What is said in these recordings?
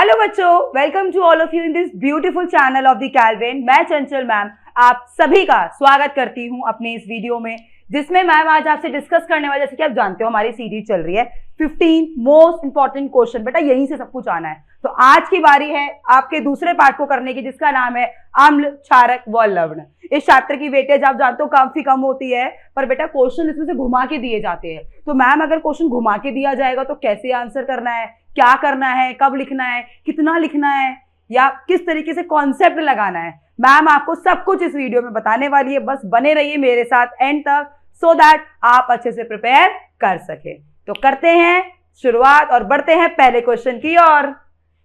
Hello बच्चों, welcome to all of you in this beautiful channel of the Calvin. मैं Chanchal ma'am आप सभी का स्वागत करती हूं अपने इस वीडियो में, जिसमें मैम आज आपसे डिस्कस करने वाले, जैसे कि आप जानते हो हमारी सीरीज चल रही है 15 मोस्ट इंपॉर्टेंट क्वेश्चन। बेटा यहीं से सब कुछ आना है। तो आज की बारी है आपके दूसरे पार्ट को करने की, जिसका नाम है अम्ल, क्षारक व लवण। इस चैप्टर की वेटेज आप जानते हो काफी कम होती है, पर बेटा क्वेश्चन इसमें से घुमा के दिए जाते हैं। तो मैम अगर क्वेश्चन घुमा के दिया जाएगा तो कैसे आंसर करना है, क्या करना है, कब लिखना है, कितना लिखना है, या किस तरीके से कॉन्सेप्ट लगाना है, मैम आपको सब कुछ इस वीडियो में बताने वाली है। बस बने रहिए मेरे साथ एंड तक, सो दैट आप अच्छे से प्रिपेयर कर सके। तो करते हैं शुरुआत और बढ़ते हैं पहले क्वेश्चन की ओर।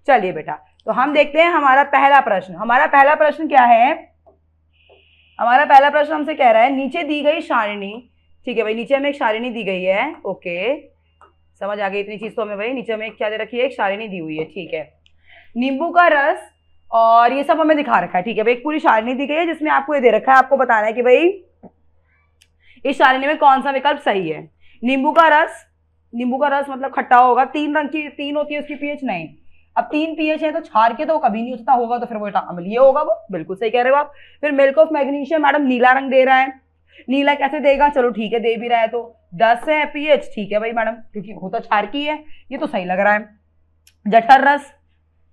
चलिए बेटा, तो हम देखते हैं हमारा पहला प्रश्न। हमारा पहला प्रश्न क्या है? हमारा पहला प्रश्न हमसे कह रहा है, नीचे दी गई सारिणी, ठीक है भाई, नीचे हमें एक सारिणी दी गई है। ओके, समझ आ गई इतनी चीज तो हमें भाई। नीचे हमें क्या दे रखी है? एक सारिणी दी हुई है, ठीक है। नींबू का रस और ये सब हमें दिखा रखा है, ठीक है भाई। एक पूरी सारिणी दी गई है जिसमें आपको ये दे रखा है, आपको बताना है कि भाई इस सारिणी में कौन सा विकल्प सही है। नींबू का रस, नींबू का रस मतलब खट्टा होगा, 3 रंग की 3 होती है उसकी पीएच, नहीं। अब 3 पीएच है तो क्षार के तो कभी नहीं उठता होगा, तो फिर वो अम्लीय होगा। वो बिल्कुल सही कह रहे हो आप। फिर मिल्क ऑफ मैग्नीशियम, मैडम नीला रंग दे रहा है। नीला कैसे देगा? चलो ठीक है, दे भी रहा है तो 10 है पीएच, ठीक है भाई मैडम, क्योंकि वो तो क्षार की है, ये तो सही लग रहा है। जठर रस,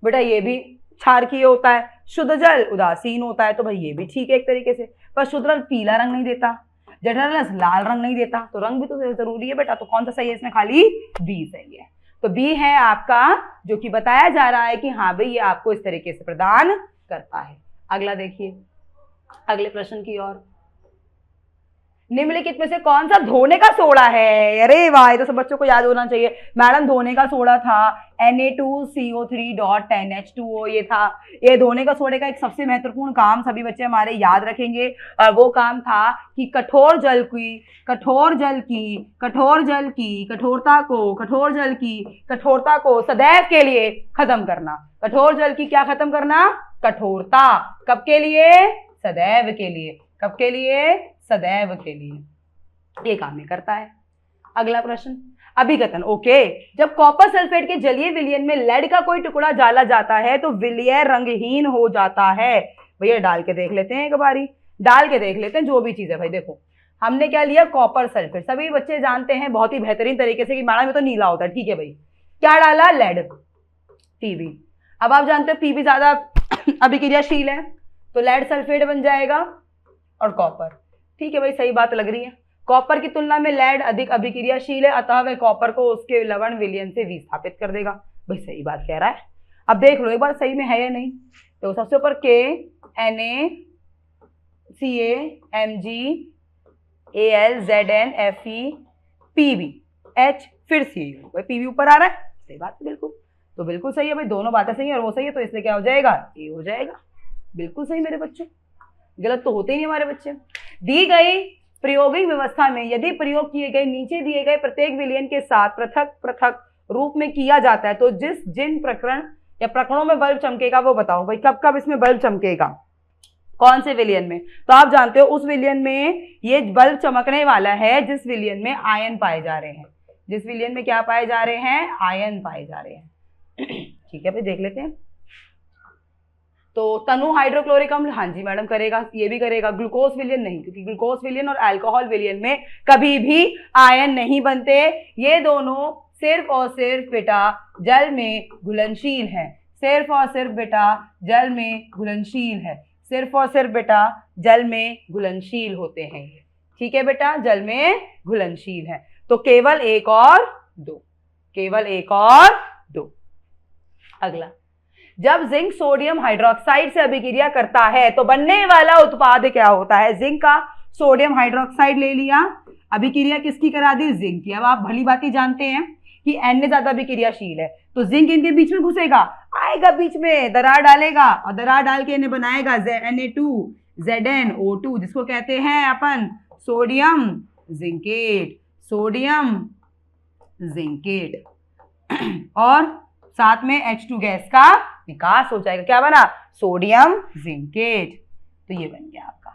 बेटा ये भी क्षार की होता है। शुद्ध जल उदासीन होता है, तो भाई ये भी ठीक है एक तरीके से। पर शुद्ध रस पीला रंग नहीं देता, जठर रस लाल रंग नहीं देता, तो रंग भी तो जरूरी है बेटा। तो कौन सा सही है इसमें? खाली बी सही है। तो बी है आपका, जो कि बताया जा रहा है कि हाँ भाई ये आपको इस तरीके से प्रदान करता है। अगला देखिए, अगले प्रश्न की ओर। निम्नलिखित में से कौन सा धोने का सोडा है? अरे वाह, ये तो सब बच्चों को याद होना चाहिए। मैडम धोने का सोडा था Na2CO3.10H2O, ये था। ये धोने का सोडे का एक सबसे महत्वपूर्ण काम सभी बच्चे हमारे याद रखेंगे, और वो काम था कि कठोर जल की कठोरता को सदैव के लिए खत्म करना। कठोर जल की क्या खत्म करना? कठोरता। कब के लिए? सदैव के लिए। कब के लिए? सदैव के लिए। ये काम ही करता है। अगला प्रश्न, अभिकथन। ओके, जब कॉपर सल्फेट के जलीय विलयन में लेड का कोई टुकड़ा डाला जाता है तो विलय रंगहीन हो जाता है। भैया डाल के देख लेते हैं एक बारी, डाल के देख लेते हैं जो भी चीज है भाई। देखो हमने क्या लिया? Copper sulphate. सभी बच्चे जानते हैं बहुत ही बेहतरीन तरीके से कि मैडम ये तो नीला होता है, ठीक है भाई। क्या डाला? Lead, P. अब आप जानते हो पीबी ज्यादा अभिक्रियाशील है, तो लेड सल्फेट बन जाएगा और कॉपर, ठीक है भाई, सही बात लग रही है। कॉपर की तुलना में लेड अधिक अभिक्रियाशील है, अतः वह कॉपर को उसके लवण विलयन से विस्थापित कर देगा। भाई सही बात कह रहा है। अब देख लो एक बार सही में है या नहीं। तो सबसे ऊपर KNaCl-ZnFePbH, फिर Cu, भाई पीबी ऊपर आ रहा है, सही बात है बिल्कुल। तो बिल्कुल सही है भाई, दोनों बातें सही है और वो सही है, तो इसलिए क्या हो जाएगा? ए हो जाएगा। बिल्कुल सही मेरे बच्चों, गलत तो होते ही नहीं हमारे बच्चे। दी गई प्रायोगिक व्यवस्था में यदि प्रयोग किए गए नीचे दिए गए प्रत्येक विलयन के साथ पृथक पृथक रूप में किया जाता है तो जिन प्रकरण या प्रकरणों में बल्ब चमकेगा वो बताओ भाई। कब कब इसमें बल्ब चमकेगा? कौन से विलयन में? तो आप जानते हो उस विलयन में ये बल्ब चमकने वाला है जिस विलयन में आयन पाए जा रहे हैं। जिस विलयन में क्या पाए जा रहे हैं? आयन पाए जा रहे हैं। ठीक है भाई, देख लेते हैं। तो तनु हाइड्रोक्लोरिक अम्ल, हाँ जी मैडम करेगा, ये भी करेगा। ग्लूकोज विलयन नहीं, क्योंकि ग्लूकोज विलयन और अल्कोहल विलयन में कभी भी आयन नहीं बनते। ये दोनों सिर्फ और सिर्फ बेटा जल में घुलनशील है। सिर्फ और सिर्फ बेटा जल में घुलनशील है। सिर्फ और सिर्फ बेटा जल में घुलनशील होते हैं, ठीक है बेटा, जल में घुलनशील है। तो केवल 1 और 2, केवल 1 और 2। अगला, जब जिंक सोडियम हाइड्रोक्साइड से अभिक्रिया करता है तो बनने वाला उत्पाद क्या होता है? जिंक का सोडियम हाइड्रोक्साइड ले लिया, अभिक्रिया किसकी करा दी? जिंक की। अब आप भली भांति जानते हैं कि Na ज्यादा अभिक्रियाशील है, तो जिंक इनके बीच में घुसेगा, आएगा बीच में, दरार डालेगा और दरार डाल के इन्हें बनाएगा Na2ZnO2, जिसको कहते हैं अपन सोडियम जिंकेट। सोडियम जिंकेट और साथ में H2 गैस का विकास हो जाएगा। क्या बना? Sodium zincate. तो ये बन गया आपका,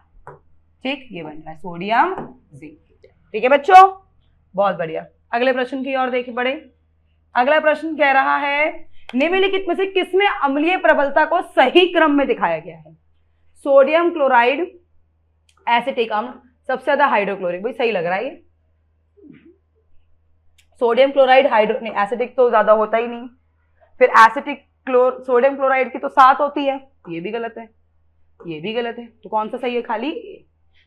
ठीक, ये बन रहा है सोडियम जिंकेट। ठीक है बच्चों, बहुत बढ़िया। अगले प्रश्न की ओर देखिए बढ़े। अगला प्रश्न कह रहा है निम्नलिखित में से किसमें अम्लीय प्रबलता को सही क्रम में दिखाया गया है? सोडियम क्लोराइड, एसिटिक अम्ल, सबसे ज्यादा हाइड्रोक्लोरिक। भाई सही लग रहा है ये। सोडियम क्लोराइड हाइड्रो नहीं, एसिटिक तो ज्यादा होता ही नहीं। फिर एसिटिक सोडियम क्लोराइड की तो 7 होती है, ये भी गलत है, ये भी गलत है। तो कौन सा सही है? खाली,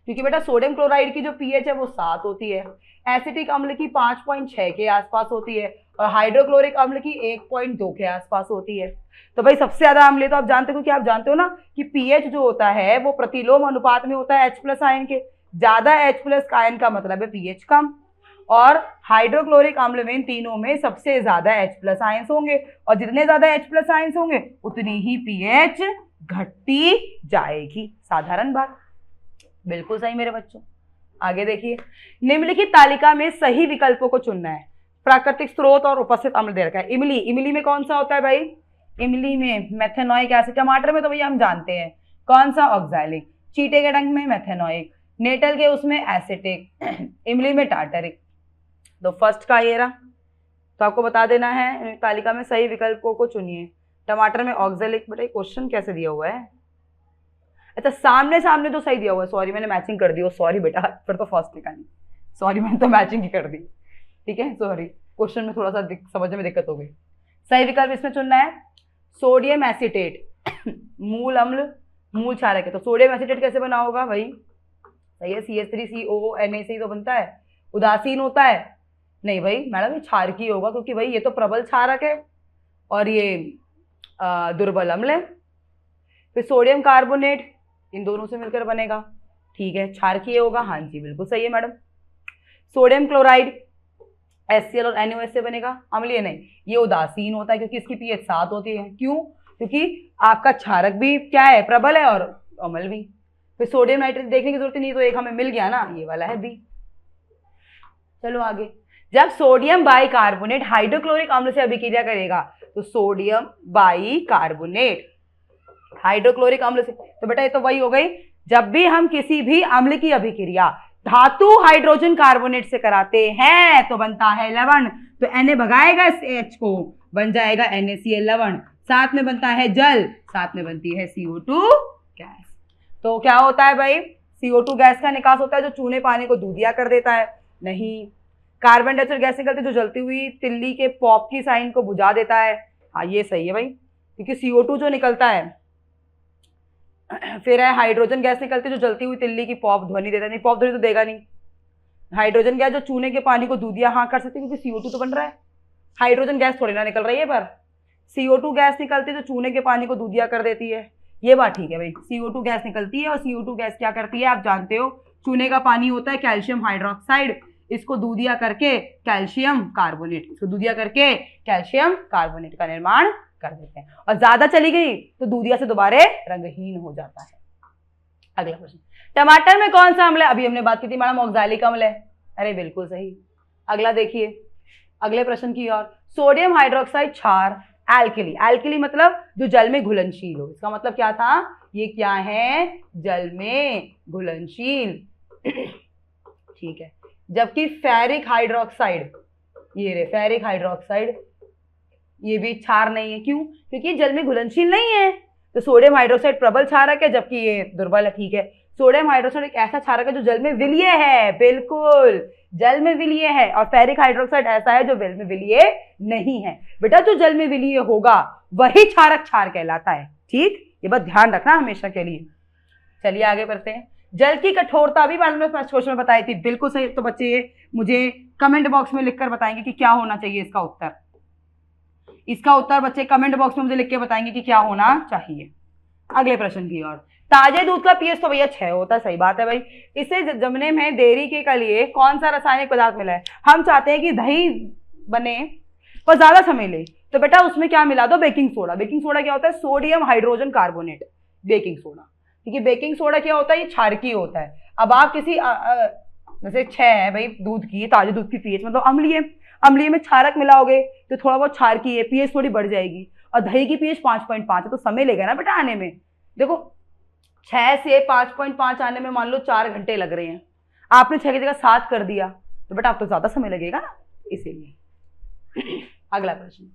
क्योंकि बेटा सोडियम क्लोराइड की जो पीएच है वो 7 होती है, एसिटिक अम्ल की 5.6 के आसपास होती है और हाइड्रोक्लोरिक अम्ल की 1.2 के आसपास होती है। तो भाई सबसे ज्यादा अम्ल तो आप जानते हो, कि आप जानते हो ना कि पीएच जो होता है वो प्रतिलोम अनुपात में होता है H+ आयन के। ज्यादा H+ आयन का मतलब है पीएच कम, और हाइड्रोक्लोरिक अम्ल में इन तीनों में सबसे ज्यादा H+ आयंस होंगे, और जितने ज्यादा H+ आयंस होंगे उतनी ही पीएच घटती जाएगी। साधारण बात, बिल्कुल सही मेरे बच्चों। आगे देखिए, निम्नलिखित तालिका में सही विकल्पों को चुनना है। प्राकृतिक स्रोत और उपस्थित अम्ल दे रखा है। इमली, इमली में कौन सा होता है भाई? इमली में मेथेनोइक एसिड। टमाटर में तो भैया हम जानते हैं कौन सा? ऑक्सैलिक। चीटे के डंक में मेथेनोइक, नेटल के उसमें एसिटिक, इमली में टार्टरिक। तो फर्स्ट का ये रहा, तो आपको बता देना है तालिका में सही विकल्पों को चुनिए। टमाटर में ऑक्सैलिक। बेटा क्वेश्चन कैसे दिया हुआ है? अच्छा सामने सामने तो सही दिया हुआ है, सॉरी मैंने मैचिंग कर दी। सॉरी बेटा, फिर तो फर्स्ट लिखा नहीं, सॉरी मैंने तो मैचिंग ही कर दी। ठीक है, सॉरी, क्वेश्चन में थोड़ा सा समझने में दिक्कत हो गई। सही विकल्प इसमें चुनना है सोडियम एसीटेट। मूल अम्ल, मूल क्षारक है, तो सोडियम एसीटेट कैसे बना होगा भाई? सही है, CH3COO NA से ही तो बनता है। उदासीन होता है? नहीं भाई मैडम, ये क्षारकीय होगा, क्योंकि भाई ये तो प्रबल क्षारक है और ये दुर्बल अम्ल है। फिर सोडियम कार्बोनेट, इन दोनों से मिलकर बनेगा। ठीक है, क्षारकीय होगा। हाँ जी बिल्कुल सही है मैडम। सोडियम क्लोराइड HCl और NaOH से बनेगा, अम्लीय नहीं, ये उदासीन होता है क्योंकि इसकी पीएच 7 होती है। क्यों? क्योंकि आपका क्षारक भी क्या है? प्रबल है, और अम्ल भी। फिर सोडियम नाइट्रेट देखने की जरूरत नहीं, तो एक हमें मिल गया ना, ये वाला है बी। चलो आगे, जब सोडियम बाइकार्बोनेट हाइड्रोक्लोरिक अम्ल से अभिक्रिया करेगा, तो सोडियम बाइकार्बोनेट हाइड्रोक्लोरिक अम्ल से, तो बेटा ये तो वही हो गई, जब भी हम किसी भी अम्ल की अभिक्रिया धातु हाइड्रोजन कार्बोनेट से कराते हैं तो बनता है लवण। तो Na भगाएगा इस H को, बन जाएगा NaCl लवण। साथ में बनता है जल, साथ में बनती है CO2 गैस। तो क्या होता है भाई? CO2 गैस का निकास होता है जो चूने पानी को दूधिया कर देता है। नहीं, कार्बन डाइऑक्साइड गैस निकलती है जो जलती हुई तिल्ली के पॉप की साइन को बुझा देता है। हाँ ये सही है भाई, क्योंकि CO2 जो निकलता है, फिर है हाइड्रोजन गैस निकलती है जो जलती हुई तिल्ली की पॉप ध्वनि देता है। नहीं, पॉप ध्वनि तो देगा नहीं। हाइड्रोजन गैस जो चूने के पानी को दूधिया हाँ कर सकती है, क्योंकि CO2 तो बन रहा है, हाइड्रोजन गैस थोड़ी ना निकल रही है, पर CO2 गैस निकलती है जो चूने के पानी को दूधिया कर देती है। ये बात ठीक है भाई, CO2 गैस निकलती है, और CO2 गैस क्या करती है आप जानते हो? चूने का पानी होता है कैल्शियम हाइड्रोक्साइड, इसको दूधिया करके कैल्शियम कार्बोनेट, इसको दूधिया करके कैल्शियम कार्बोनेट का निर्माण कर देते हैं, और ज्यादा चली गई तो दूधिया से दोबारा रंगहीन हो जाता है। अगला प्रश्न, टमाटर में कौन सा अम्ल है? अभी हमने बात की थी मैडम, ऑक्सैलिक अम्ल है। अरे बिल्कुल सही। अगला देखिए, अगले प्रश्न की ओर, सोडियम हाइड्रोक्साइड क्षार एल्कली। एल्कली मतलब जो जल में घुलनशील हो, इसका मतलब क्या था? ये क्या है? जल में घुलनशील। ठीक है, जबकि फेरिक हाइड्रोक्साइड, ये रे फेरिक हाइड्रोक्साइड, ये भी क्षार नहीं है। क्यों? क्योंकि जल में घुलनशील नहीं है। तो सोडियम हाइड्रोक्साइड प्रबल क्षारक है, जबकि ये दुर्बल है। ठीक है, सोडियम हाइड्रोक्साइड एक ऐसा क्षारक है जो जल में विलीय है, बिल्कुल जल में विलीय है, और फेरिक हाइड्रोक्साइड ऐसा है जो जल में विलीय नहीं है। बेटा जो जल में विलीय होगा वही क्षारक क्षार कहलाता है। ठीक, ये बात ध्यान रखना हमेशा के लिए। चलिए आगे बढ़ते हैं। जल की कठोरता भी मैंने फर्स्ट क्वेश्चन में बताई थी, बिल्कुल सही। तो बच्चे ये मुझे कमेंट बॉक्स में लिखकर बताएंगे कि क्या होना चाहिए इसका उत्तर। इसका उत्तर बच्चे कमेंट बॉक्स में मुझे लिख के बताएंगे कि क्या होना चाहिए। अगले प्रश्न की ओर, ताजे दूध का पीएच तो भैया 6 होता है, सही बात है भाई। इसे जमने में देरी के लिए कौन सा रासायनिक पदार्थ मिला है? हम चाहते हैं कि दही बने पर ज्यादा समय ले, तो बेटा उसमें क्या मिला दो? Baking soda. बेकिंग सोडा क्या होता है? Sodium hydrogen carbonate, baking soda. क्योंकि बेकिंग सोडा क्या होता है? ये क्षारकीय होता है। अब आप किसी जैसे 6 है भाई दूध की, ताजे दूध की पीएच मतलब अम्लीय, अम्लीय में क्षारक मिलाओगे तो थोड़ा बहुत क्षारकीय, पीएच थोड़ी बढ़ जाएगी। और दही की पीएच 5.5 है, तो समय लेगा ना बेटा आने में। देखो 6 से 5.5 आने में मान लो 4 घंटे लग रहे हैं, आपने 6 की जगह 7 कर दिया, तो बेटा आप तो ज्यादा समय लगेगा ना, इसीलिए। अगला प्रश्न,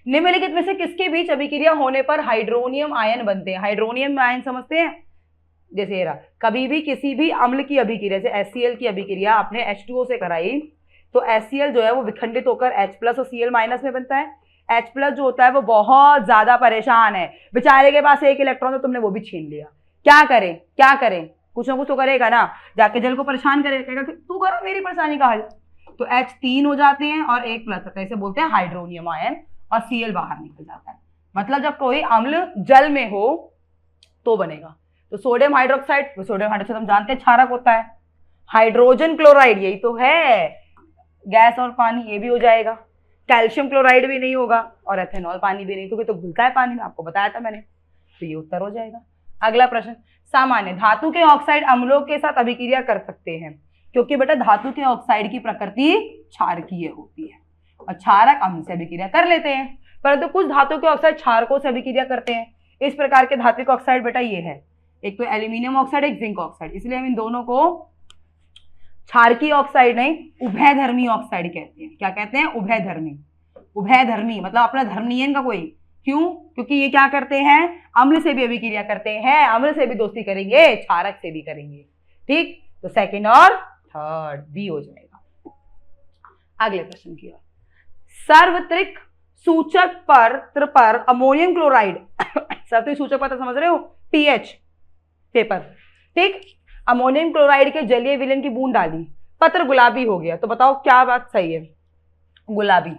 निम्नलिखित में से किसके बीच अभिक्रिया होने पर हाइड्रोनियम आयन बनते हैं? हाइड्रोनियम आयन समझते हैं? जैसे ये रहा, कभी भी किसी भी अम्ल की अभिक्रिया, जैसे HCl की अभिक्रिया आपने H2O से कराई तो HCl जो है वो विखंडित होकर H+ और Cl- में बनता है। H+ जो होता है वो बहुत ज्यादा परेशान है, बेचारे के पास एक इलेक्ट्रॉन तो तुमने वो भी छीन लिया। क्या करें क्या करें, कुछ ना कुछ तो करेगा ना, जाके जल को परेशान करेगा, तू करो मेरी परेशानी का हल। तो H3 हो जाते हैं और 1+ रहता है, इसे बोलते हैं हाइड्रोनियम आयन, और Cl बाहर निकल जाता है। मतलब जब कोई अम्ल जल में हो तो बनेगा। तो सोडियम हाइड्रोक्साइड, सोडियम हाइड्रोक्साइड हम जानते हैं क्षारक होता है। हाइड्रोजन क्लोराइड यही तो है, गैस और पानी, ये भी हो जाएगा। कैल्शियम क्लोराइड भी नहीं होगा, और एथेनॉल पानी भी नहीं, क्योंकि तो घुलता है पानी में, आपको बताया था मैंने। तो ये उत्तर हो जाएगा। अगला प्रश्न, सामान्य धातु के ऑक्साइड अम्लों के साथ अभिक्रिया कर सकते हैं, क्योंकि बेटा धातु के ऑक्साइड की प्रकृति क्षारकीय होती है और क्षारक अम्ल से अभिक्रिया कर लेते हैं। परंतु कुछ धातु के ऑक्साइड क्षारकों से अभिक्रिया करते हैं। इस प्रकार के धात्विक ऑक्साइड बेटा ये है, एक तो एल्यूमिनियम ऑक्साइड, एक जिंक ऑक्साइड, इसलिए हम इन दोनों को क्षारकीय ऑक्साइड नहीं उभयधर्मी ऑक्साइड कहते हैं। क्या कहते हैं? उभयधर्मी। उभयधर्मी मतलब अपना धर्म नहीं है इनका कोई। क्यों? क्योंकि ये क्या करते हैं, अम्ल से भी अभिक्रिया करते हैं, अम्ल से भी दोस्ती करेंगे, क्षारक से भी करेंगे। ठीक, तो सेकंड और थर्ड बी हो जाएगा। अगले प्रश्न की ओर, सार्वत्रिक सूचक पत्र पर अमोनियम क्लोराइड सार्वत्रिक सूचक पत्र समझ रहे हो, पीएच पेपर, ठीक, अमोनियम क्लोराइड के जलीय विलयन की बूंद डाली, पत्र गुलाबी हो गया, तो बताओ क्या बात सही है? गुलाबी।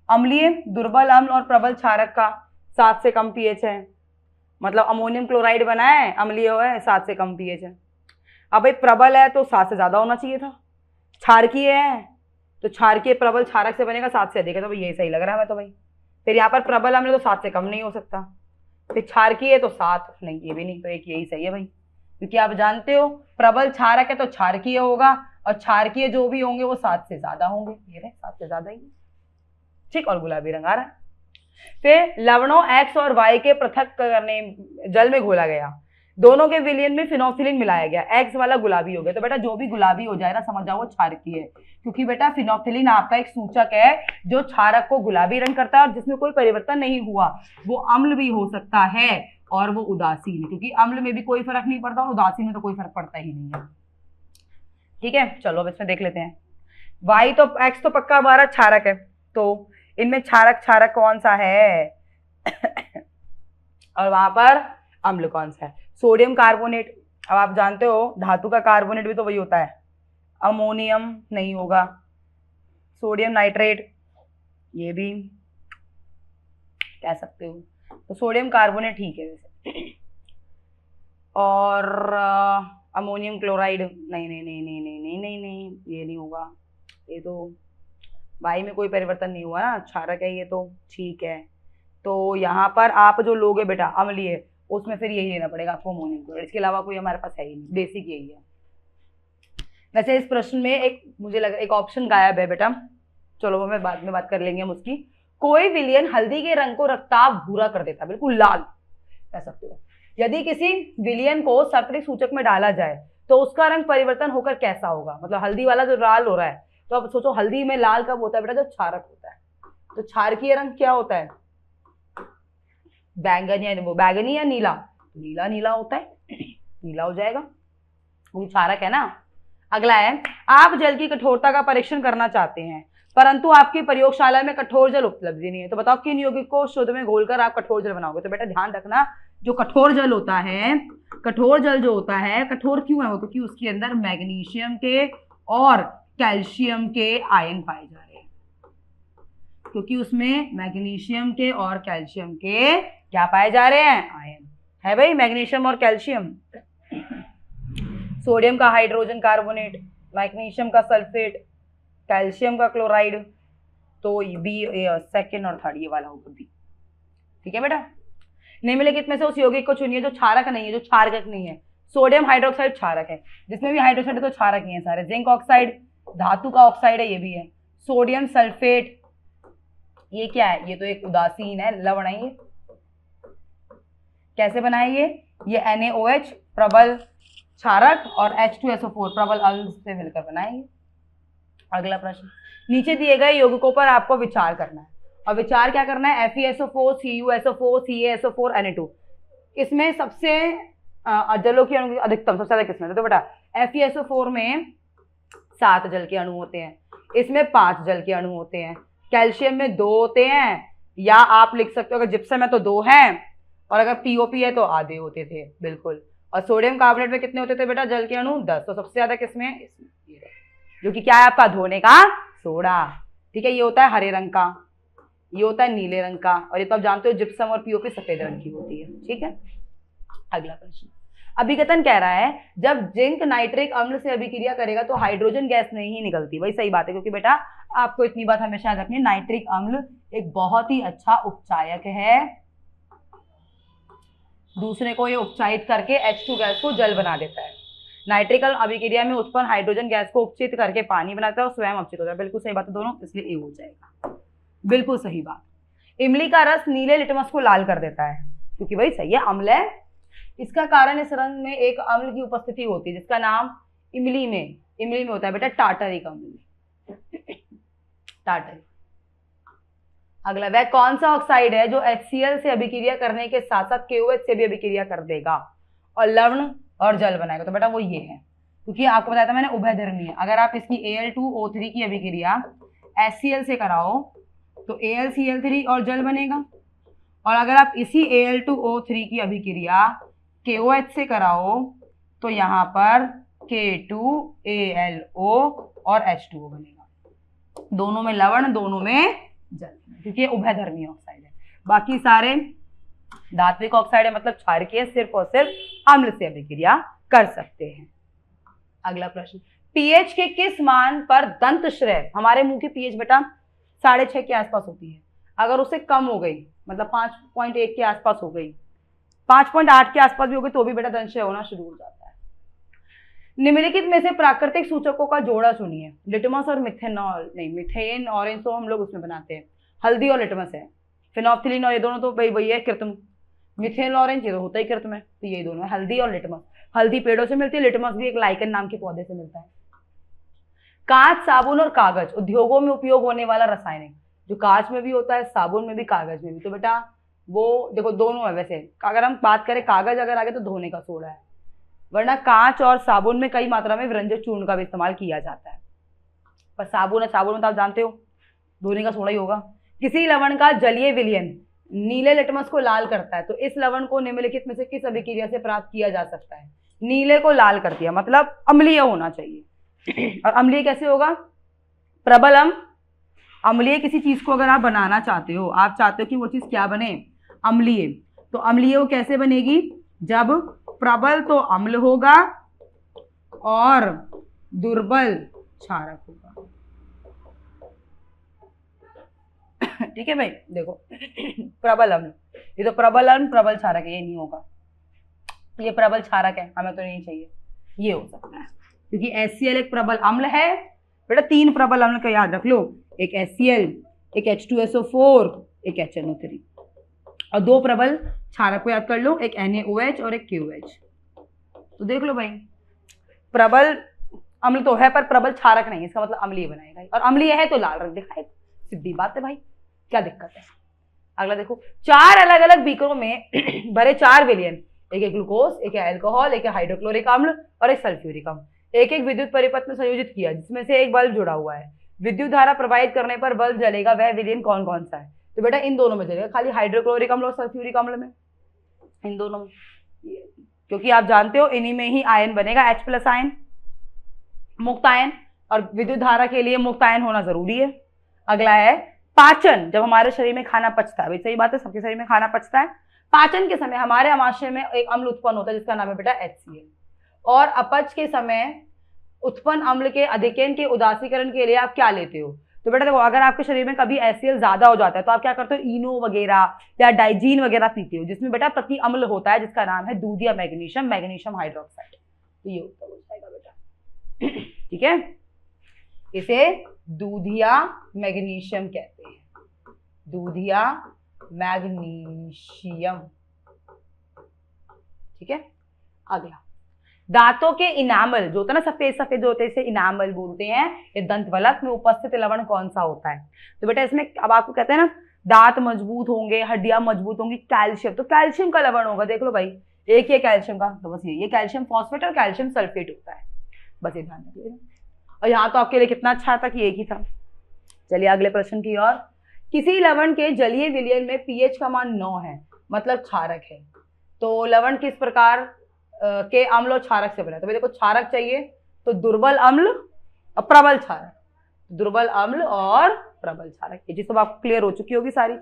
अम्लीय, दुर्बल अम्ल और प्रबल क्षारक का 7 से कम पीएच है, मतलब अमोनियम क्लोराइड बना है, अम्लीय है, 7 से कम पीएच है। अब भाई प्रबल है तो 7 से ज्यादा होना चाहिए था, क्षारकीय है तो क्षारकीय प्रबल क्षारक से बनेगा, 7 से अधिक है, तो भाई यही सही लग रहा है मैं तो भाई। फिर यहाँ पर प्रबल अम्ल तो 7 से कम नहीं हो सकता, फिर क्षारकीय है तो 7 नहीं, ये भी नहीं, तो एक यही सही है भाई, क्योंकि आप जानते हो प्रबल क्षारक है तो क्षारकीय होगा, और क्षारकीय जो भी होंगे वो 7 से ज्यादा होंगे, ये रहे 7 से ज्यादा ही, ठीक, और गुलाबी रंग आ रहा है। फिर लवणों X और Y के पृथक करने जल में घोला गया, दोनों के विलयन में फिनोक्सिलिन मिलाया गया, X वाला गुलाबी हो गया, तो बेटा जो भी गुलाबी हो जाए ना समझ जाओ वो क्षारकीय है, क्योंकि बेटा फिनोक्सिलिन आपका एक सूचक है जो क्षारक को गुलाबी रंग करता है और जिसमें कोई परिवर्तन नहीं हुआ। वो अम्ल भी हो सकता है और वो उदासीन है, क्योंकि अम्ल में भी कोई फर्क नहीं पड़ता और उदासीन में तो कोई फर्क पड़ता ही नहीं है। ठीक है, चलो अब इसमें देख लेते हैं। Y तो X तो पक्का हमारा क्षारक है, तो इनमें क्षारक कौन सा है और वहां पर अम्ल कौन सा है? Sodium carbonate. अब आप जानते हो धातु का कार्बोनेट भी तो वही होता है, अमोनियम नहीं होगा, सोडियम नाइट्रेट ये भी कह सकते हो, तो सोडियम कार्बोनेट ठीक है वैसे, और अमोनियम क्लोराइड नहीं नहीं नहीं नहीं नहीं नहीं नहीं नहीं, ये नहीं होगा, ये तो वाई में कोई परिवर्तन नहीं हुआ ना, क्षारक है ये तो ठीक है। तो यहाँ पर आप जो लोगे बेटा अम्लीय, उसमें फिर यही लेना पड़ेगा आपको, अमोनियम क्लोराइड, इसके अलावा कोई हमारे पास है ही नहीं, बेसिक यही है। वैसे इस प्रश्न में एक मुझे लगा एक ऑप्शन गायब है बेटा, चलो वो मैं बाद में बात कर लेंगे हम उसकी। कोई विलयन हल्दी के रंग को रक्ताभ भूरा कर देता, बिल्कुल लाल कह सकते हो। यदि किसी विलयन को सार्वत्रिक सूचक में डाला जाए तो उसका रंग परिवर्तन होकर कैसा होगा? मतलब हल्दी वाला जो लाल हो रहा है, तो अब सोचो हल्दी में लाल कब होता है बेटा? जब क्षारक होता है। तो क्षारकीय रंग क्या होता है? बैंगनी या वो बैंगनी या नीला? नीला नीला होता है, नीला हो जाएगा, वो क्षारक है ना। अगला है, आप जल की कठोरता का परीक्षण करना चाहते हैं परंतु आपकी प्रयोगशाला में कठोर जल उपलब्ध नहीं है, तो बताओ किन यौगिक को शुद्ध में घोलकर आप कठोर जल बनाओगे? तो बेटा ध्यान रखना, जो कठोर जल होता है, कठोर जल जो होता है, कठोर क्यों है वो? क्योंकि उसके अंदर मैग्नीशियम के और कैल्शियम के आयन पाए जा रहे हैं, क्योंकि उसमें मैग्नीशियम के और कैल्शियम के क्या पाए जा रहे हैं? आयन है भाई, मैग्नीशियम और कैल्शियम। सोडियम का हाइड्रोजन कार्बोनेट, मैग्नीशियम का सल्फेट, कैल्शियम का क्लोराइड, तो बी सेकंड और थर्ड ये वाला होगा बी। ठीक है बेटा, निम्नलिखित में से उस यौगिक को चुनिए जो क्षारक नहीं है, जो क्षारक नहीं है। सोडियम हाइड्रोक्साइड क्षारक है, जिसमें भी हाइड्रोक्साइड है तो क्षारक ही है सारे। जिंक ऑक्साइड धातु का ऑक्साइड है, ये भी है। सोडियम सल्फेट ये क्या है? ये तो एक उदासीन है, लवण है। ये कैसे बनाए? ये NaOH प्रबल क्षारक और H2SO4 प्रबल अम्ल से मिलकर बनाएंगे। अगला प्रश्न, नीचे दिए गए यौगिकों पर आपको विचार करना है और विचार क्या करना है, FeSO4, CuSO4, CaSO4, Na2। इसमें सबसे जलों की अणु अधिकतम सबसे ज्यादा किसमें, तो बेटा FeSO4 में 7 जल के अणु होते हैं, इसमें 5 जल के अणु होते हैं, कैल्शियम में 2 होते हैं, या आप लिख सकते हो अगर जिप्सम है तो 2 हैं, और अगर POP है तो आधे होते थे, बिल्कुल। और सोडियम कार्बोनेट में कितने होते थे बेटा जल के अणु, 10। तो सबसे ज्यादा किसमें, इसमें, जो कि क्या है आपका धोने का सोडा, ठीक है। ये होता है हरे रंग का, ये होता है नीले रंग का, और ये तो आप जानते हो जिप्सम और POP सफेद रंग की होती है, ठीक है। अगला प्रश्न, अभिकथन कह रहा है जब जिंक नाइट्रिक अम्ल से अभिक्रिया करेगा तो हाइड्रोजन गैस नहीं ही निकलती। वही सही बात है, क्योंकि बेटा आपको इतनी बात हमेशा याद रखनी है, नाइट्रिक अम्ल एक बहुत ही अच्छा उपचायक है, दूसरे को ये उपचायित करके H2 गैस को जल बना देता है। नाइट्रिक अम्ल अभिक्रिया में उत्पन्न हाइड्रोजन गैस को उपचित करके पानी बनाता है और स्वयं अपचित होता है। बिल्कुल सही बात है दोनों, इसलिए ए हो जाएगा, बिल्कुल सही बात। इमली का रस नीले लिटमस को लाल कर देता है, क्योंकि वही सही है, अम्ल है। इसका कारण इस रंग में एक अम्ल की उपस्थिति होती है जिसका नाम इमली में होता है बेटा टार्टरिक अम्ल, टार्टरिक। अगला, वह कौन सा ऑक्साइड है जो HCl से अभिक्रिया करने के साथ साथ KOH से भी अभिक्रिया कर देगा और लवण और जल बनाएगा, तो बेटा वो ये है, क्योंकि आपको बताया था मैंने उभयधर्मी है। अगर आप इसकी Al2O3 की अभिक्रिया HCl से कराओ तो AlCl3 और जल बनेगा, और अगर आप इसी Al2O3 की अभिक्रिया KOH से कराओ तो यहाँ पर K2AlO और H2O बनेगा, दोनों में लवण दोनों में जल, क्योंकि ये उभयधर्मी ऑक्साइड है। बाकी सारे धात्विक ऑक्साइड है, मतलब क्षारकीय सिर्फ और सिर्फ अम्ल से अभिक्रिया कर सकते हैं। अगला प्रश्न, पीएच के किस मान पर दंतश्रय, हमारे मुंह की पीएच बेटा 6.5 के आसपास होती है, अगर उससे कम हो गई मतलब 5.1 के आसपास हो गई, 5.8 के आसपास भी हो गई तो भी बेटा दंतश्रय होना शुरू हो जाता है। निम्नलिखित में से प्राकृतिक सूचकों का जोड़ा चुनिए, लिटमस और मिथेनॉल, नहीं मिथेन ऑरेंज तो हम लोग उसमें बनाते हैं, हल्दी और लिटमस है, फिनोप्थिलीन और ये दोनों तो वही है कृत्रिम, मिथेन ऑरेंज ये तो होता ही कृत्रिम है, तो ये दोनों है हल्दी और लिटमस। हल्दी पेड़ों से मिलती है, लिटमस भी एक लाइकन नाम के पौधे से मिलता है। कांच, साबुन और कागज उद्योगों में उपयोग होने वाला रासायनिक, जो कांच में भी होता है, साबुन में भी, कागज में भी, तो बेटा वो देखो दोनों है। वैसे अगर हम बात करें कागज अगर आगे तो धोने का सोडा है, वरना कांच और साबुन में कई मात्रा में व्यंजक चूर्ण का भी इस्तेमाल किया जाता है, पर साबुन है, साबुन में तो आप जानते हो धोने का सोडा ही होगा। किसी लवण का जलीय विलयन नीले लिटमस को लाल करता है, तो इस लवण को निम्नलिखित में से किस अभिक्रिया से प्राप्त किया जा सकता है। नीले को लाल कर दिया, मतलब अम्लीय होना चाहिए। और अम्लीय कैसे होगा, प्रबल अम्लीय किसी चीज को अगर आप बनाना चाहते हो, आप चाहते हो कि वो चीज क्या बने, अम्लीय, तो अम्लीय वो कैसे बनेगी, जब प्रबल तो अम्ल होगा और दुर्बल क्षारक होगा। ठीक है भाई, देखो प्रबल अम्ल, ये तो प्रबल अम्ल प्रबल क्षारक है, ये नहीं होगा, ये प्रबल क्षारक है, हमें तो नहीं चाहिए, ये हो सकता है, क्योंकि HCl एक प्रबल अम्ल है बेटा। 3 प्रबल अम्ल का याद रख लो, एक HCl, एक H2SO4, एक HNO3, और 2 प्रबल क्षारक को याद कर लो, एक NaOH और एक KOH। तो देख लो भाई, प्रबल अम्ल तो है पर प्रबल क्षारक नहीं, इसका मतलब अम्लीय बनाएगा, और अम्लीय है तो लाल रंग दिखाएगा, सीधी बात है भाई, क्या दिक्कत है। अगला देखो, 4 अलग अलग बीकरों में भरे 4 विलयन, एक है ग्लूकोज, एक है अल्कोहल, एक है हाइड्रोक्लोरिक अम्ल और एक सल्फ्यूरिक अम्ल, एक एक विद्युत परिपथ में संयोजित किया, जिसमें से एक बल्ब जुड़ा हुआ है, विद्युत धारा प्रवाहित करने पर बल्ब जलेगा, वह विलयन कौन कौन सा है। तो बेटा इन दोनों में जलेगा, खाली हाइड्रोक्लोरिक अम्ल और सल्फ्यूरिक अम्ल में, इन दोनों में, क्योंकि आप जानते हो इन्हीं में ही आयन बनेगा, H+ आयन, मुक्त आयन, और विद्युत धारा के लिए मुक्त आयन होना जरूरी है। अगला है पाचन, जब हमारे शरीर में खाना पचता है, भाई सही बात है, सबके शरीर में खाना पचता है, पाचन के समय हमारे अमाशय में एक अम्ल उत्पन्न होता है जिसका नाम है बेटा HCl, और अपच के समय उत्पन्न अम्ल के अधिकेन के उदासीकरण के लिए आप क्या लेते हो। तो बेटा देखो, अगर आपके शरीर में कभी HCl ज्यादा हो जाता है तो आप क्या करते हो, इनो वगैरह या डाइजीन वगैरह पीते हो, जिसमें बेटा प्रति अम्ल होता है जिसका नाम है दूधिया मैग्नीशियम, मैग्नीशियम हाइड्रोक्साइड, तो ये उत्तर हो जाएगा बेटा। ठीक है, इसे दूधिया मैग्नीशियम कहते हैं, दूधिया मैग्नीशियम। ठीक है, अगला, दांतों के इनामल जो होता है ना, सफेद सफेद होते हैं, इसे इनामल बोलते हैं। ये दंत फलक में उपस्थित लवण कौन सा होता है। तो बेटा इसमें अब आपको कहते हैं ना, दांत मजबूत होंगे, हड्डियां मजबूत होंगी। कैल्शियम, तो कैल्शियम का लवण होगा, देख लो भाई, एक ही है कैल्शियम का, तो बस ये कैल्शियम फॉस्फेट और कैल्शियम सल्फेट होता है, बस ये ध्यान रखिएगा। और यहाँ तो आपके लिए कितना अच्छा था कि एक ही था। चलिए अगले प्रश्न की ओर। किसी लवण के जलीय विलयन में पीएच का मान 9 है, मतलब क्षारक है। तो लवण किस प्रकार के अम्ल और क्षारक से बना है? तो देखो क्षारक चाहिए तो दुर्बल अम्ल और प्रबल क्षारक, दुर्बल अम्ल और प्रबल क्षारक, ये चीज तो आपको क्लियर हो चुकी होगी सारी।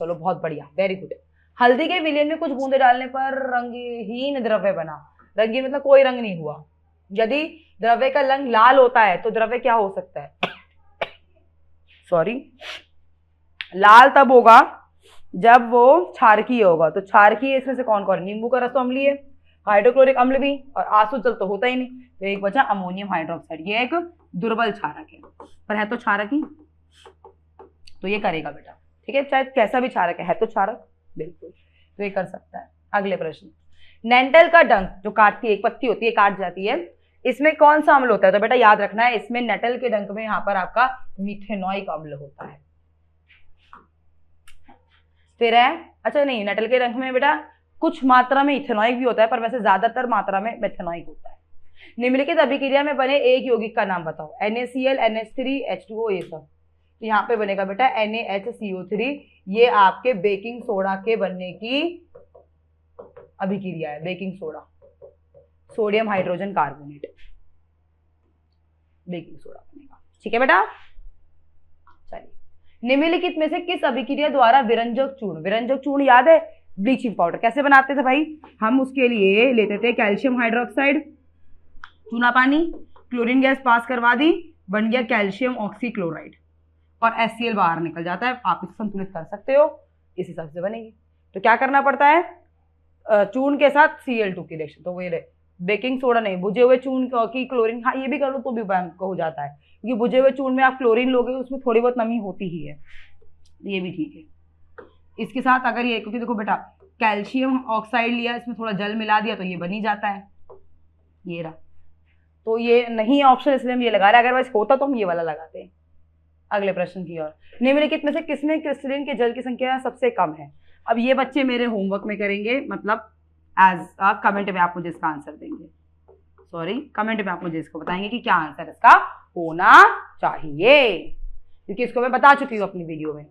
चलो बहुत बढ़िया, वेरी गुड। हल्दी के विलयन में कुछ बूंदे डालने पर रंगहीन द्रव्य बना। रंगीन मतलब कोई रंग नहीं हुआ। यदि द्रव्य का रंग लाल होता है तो द्रव्य क्या हो सकता है? सॉरी, लाल तब होगा जब वो क्षारकीय होगा। तो क्षारकीय इसमें से कौन कौन? नींबू का रस तो अम्लीय, हाइड्रोक्लोरिक अम्ल भी, और आंसू जल तो होता ही नहीं, तो एक बचा अमोनियम हाइड्रोक्साइड। ये एक दुर्बल क्षारक है, पर है तो क्षारक ही, तो ये करेगा बेटा, ठीक है, चाहे कैसा भी क्षारक है तो क्षारक, बिल्कुल, तो ये कर सकता है। अगले प्रश्न, नेंटल का डंक जो काटती है, एक पत्ती होती है काट जाती है, इसमें कौन सा अम्ल होता है? तो बेटा याद रखना है, इसमें नेटल के डंक में यहाँ पर आपका मिथेनॉइक अम्ल होता है। फिर है, अच्छा नहीं, नेटल के डंक में बेटा कुछ मात्रा में इथेनॉइक भी होता है, पर वैसे ज्यादातर मात्रा में मेथेनॉइक होता है। निम्नलिखित अभिक्रिया में बने एक यौगिक का नाम बताओ। NaCl, NH3, H2O, ये सब। तो यहाँ पे बनेगा बेटा NaHCO3, ये आपके बेकिंग सोडा के बनने की अभिक्रिया है, baking soda, sodium hydrogen carbonate, baking soda बनेगा, ठीक है बेटा। चलिए, निम्नलिखित में से किस अभिक्रिया द्वारा विरंजक चूर्ण, विरंजक चूर्ण याद है, ब्लीचिंग पाउडर कैसे बनाते थे भाई? हम उसके लिए लेते थे कैल्शियम हाइड्रोक्साइड, चूना पानी, क्लोरीन गैस पास करवा दी, बन गया कैल्शियम ऑक्सीक्लोराइड, और HCl बाहर निकल जाता है। आप इसे संतुलित कर सकते हो, इस हिसाब से बनेगी। तो क्या करना पड़ता है? चूर्ण के साथ Cl2 की रिएक्शन, तो वो बेकिंग सोडा नहीं, बुझे हुए चूर्ण की क्लोरीन, हाँ ये भी कर लो तो भी हो जाता है, क्योंकि बुझे हुए चूर्ण में आप क्लोरीन लोगे उसमें थोड़ी बहुत नमी होती ही है, ये भी ठीक है। इसके साथ अगर ये, क्योंकि देखो बेटा कैल्शियम ऑक्साइड लिया, इसमें थोड़ा जल मिला दिया तो ये बन ही जाता है, ये रहा। तो ये नहीं है ऑप्शन, इसलिए हम ये लगा रहे हैं, अगर वैसे होता तो हम ये वाला लगाते हैं। अगले प्रश्न की ओर, निम्नलिखित में से किसमें क्रिस्टलिन के जल की संख्या सबसे कम है? अब ये बच्चे मेरे होमवर्क में करेंगे, मतलब एज कमेंट में आप मुझे इसका आंसर देंगे, सॉरी कमेंट में आप मुझे इसको बताएंगे कि क्या आंसर इसका होना चाहिए, क्योंकि इसको मैं बता चुकी हूँ अपनी वीडियो में,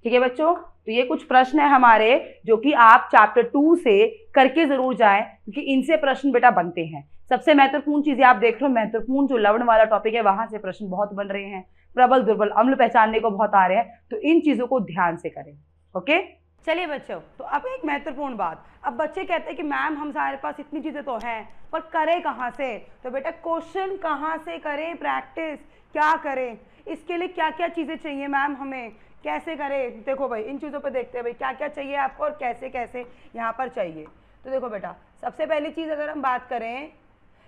ठीक है बच्चों। तो ये कुछ प्रश्न है हमारे जो कि आप चैप्टर 2 से करके जरूर जाएं, क्योंकि इनसे प्रश्न बेटा बनते हैं। सबसे महत्वपूर्ण चीजें आप देख लो, महत्वपूर्ण जो लवण वाला टॉपिक है वहां से प्रश्न बहुत बन रहे हैं, प्रबल दुर्बल अम्ल पहचानने को बहुत आ रहे हैं, तो इन चीजों को ध्यान से करें, ओके। चलिए बच्चों, तो अब एक महत्वपूर्ण बात, अब बच्चे कहते हैं कि मैम हमारे पास इतनी चीजें तो हैं, पर करें कहाँ से? तो बेटा क्वेश्चन कहाँ से करें, प्रैक्टिस क्या करें, इसके लिए क्या क्या चीजें चाहिए मैम, हमें कैसे करें? देखो भाई इन चीज़ों पे देखते हैं भाई क्या क्या चाहिए आपको और कैसे कैसे यहाँ पर चाहिए। तो देखो बेटा, सबसे पहली चीज़ अगर हम बात करें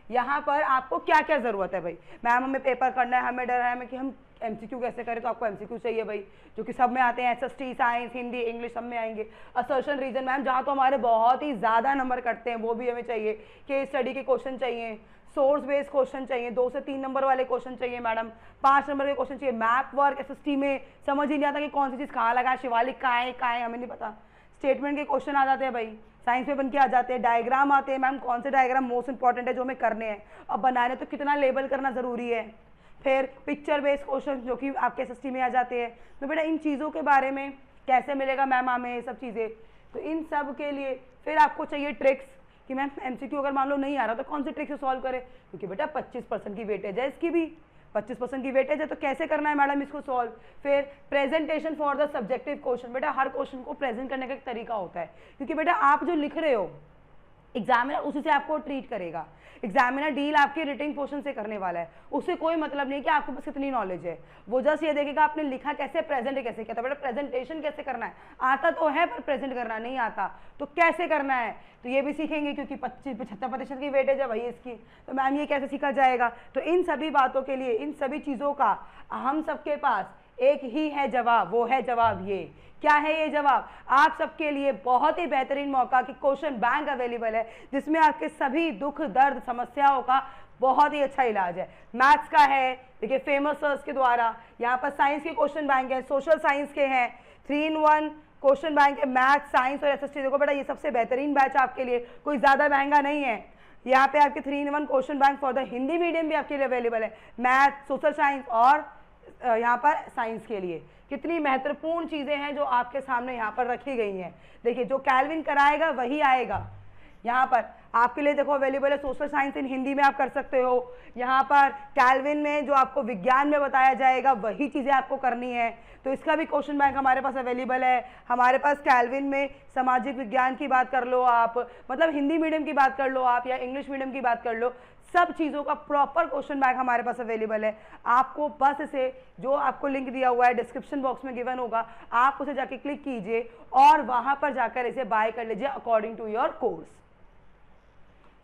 यहाँ पर आपको क्या क्या ज़रूरत है भाई, मैम हमें पेपर करना है, हमें डर है कि हम MCQ कैसे करें, तो आपको MCQ चाहिए भाई, जो कि सब में आते हैं, SST, साइंस, हिंदी, इंग्लिश सब में आएंगे। असर्शन रीजन मैम जहाँ तो हमारे बहुत ही ज़्यादा नंबर कटते हैं वो भी हमें चाहिए, केस स्टडी के क्वेश्चन चाहिए, सोर्स बेस्ड क्वेश्चन चाहिए, 2 से 3 नंबर वाले क्वेश्चन चाहिए मैडम, 5 नंबर के क्वेश्चन चाहिए। मैप वर्क SST में समझ ही नहीं आता कि कौन सी चीज़ कहाँ लगा, शिवालिक कहाँ है हमें नहीं पता। स्टेटमेंट के क्वेश्चन आ जाते हैं भाई, साइंस में बन के आ जाते हैं, डायग्राम आते हैं मैम, कौन से डायग्राम मोस्ट इंपॉर्टेंट है जो हमें करने हैं, अब बनाने तो कितना लेबल करना ज़रूरी है। फिर पिक्चर बेस्ड क्वेश्चन जो कि आपके SST में आ जाते हैं। तो बेटा इन चीज़ों के बारे में कैसे मिलेगा मैम हमें ये सब चीज़ें, तो इन सब के लिए फिर आपको चाहिए ट्रिक्स कि मैम MCQ अगर मान लो नहीं आ रहा तो कौन सी ट्रिक से सॉल्व करें, क्योंकि बेटा 25% की वेटेज है, इसकी भी 25% की वेटेज है, तो कैसे करना है मैडम इसको सॉल्व। फिर presentation for the subjective question, बेटा हर क्वेश्चन को प्रेजेंट करने का एक तरीका होता है, क्योंकि बेटा आप जो लिख रहे हो एग्जामिनर उसी से आपको ट्रीट करेगा, एग्जामिनर डील आपके रिटिंग पोर्शन से करने वाला है, उससे कोई मतलब नहीं कि आपके पास कितनी नॉलेज है, वो जस्ट ये देखेगा आपने लिखा कैसे, प्रेजेंट कैसे किया। तो बेटा प्रेजेंटेशन कैसे करना है, आता तो है पर प्रेजेंट करना नहीं आता, तो कैसे करना है तो ये भी सीखेंगे, क्योंकि 75% की वेटेज है भाई इसकी, तो मैम ये कैसे सीखा जाएगा। तो इन सभी बातों के लिए, इन सभी चीज़ों का हम सबके पास एक ही है जवाब, वो है जवाब ये। क्या है ये जवाब? आप सबके लिए बहुत ही बेहतरीन मौका कि क्वेश्चन बैंक अवेलेबल है, जिसमें आपके सभी दुख दर्द समस्याओं का बहुत ही अच्छा इलाज है। मैथ्स का है, देखिए फेमस सर्स के द्वारा, यहाँ पर साइंस के क्वेश्चन बैंक है, सोशल साइंस के हैं, 3-in-1 क्वेश्चन बैंक है, मैथ, साइंस और एसएसटी। देखो बेटा ये सबसे बेहतरीन बैच आपके लिए, कोई ज़्यादा महंगा नहीं है। यहाँ पे आपके 3-in-1 question bank for the Hindi medium भी आपके लिए अवेलेबल है, मैथ, सोशल साइंस और यहाँ पर साइंस के लिए। कितनी महत्वपूर्ण चीज़ें हैं जो आपके सामने यहाँ पर रखी गई हैं। देखिए जो कैल्विन कराएगा वही आएगा। यहाँ पर आपके लिए देखो अवेलेबल है सोशल साइंस इन हिंदी में आप कर सकते हो। यहाँ पर कैल्विन में जो आपको विज्ञान में बताया जाएगा वही चीज़ें आपको करनी है, तो इसका भी क्वेश्चन बैंक हमारे पास अवेलेबल है। हमारे पास कैल्विन में सामाजिक विज्ञान की बात कर लो आप, मतलब हिंदी मीडियम की बात कर लो आप या इंग्लिश मीडियम की बात कर लो, सब चीज़ों का प्रॉपर क्वेश्चन बैंक हमारे पास अवेलेबल है। आपको बस इसे, जो आपको लिंक दिया हुआ है डिस्क्रिप्शन बॉक्स में गिवन होगा, आप उसे जाके क्लिक कीजिए और वहाँ पर जाकर इसे बाय कर लीजिए अकॉर्डिंग टू योर कोर्स।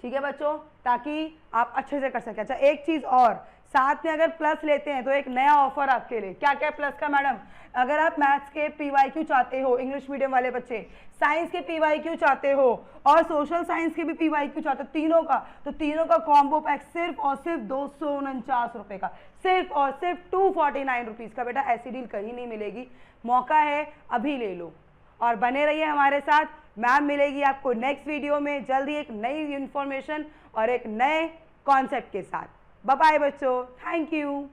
ठीक है बच्चों, ताकि आप अच्छे से कर सकें। अच्छा एक चीज़ और, साथ में अगर प्लस लेते हैं तो एक नया ऑफर आपके लिए। क्या क्या प्लस का मैडम? अगर आप मैथ्स के PYQ चाहते हो, इंग्लिश मीडियम वाले बच्चे, साइंस के PYQ चाहते हो और सोशल साइंस के भी PYQ चाहते हो, तीनों का, तो तीनों का कॉम्बो पैक सिर्फ और सिर्फ 249 रुपये का, सिर्फ और सिर्फ 249 रुपीज़ का। बेटा ऐसी डील कहीं नहीं मिलेगी, मौका है अभी ले लो और बने रहिए हमारे साथ। मैम मिलेगी आपको नेक्स्ट वीडियो में जल्दी एक नई इन्फॉर्मेशन और एक नए कॉन्सेप्ट के साथ। बाय बाय बच्चों, थैंक यू।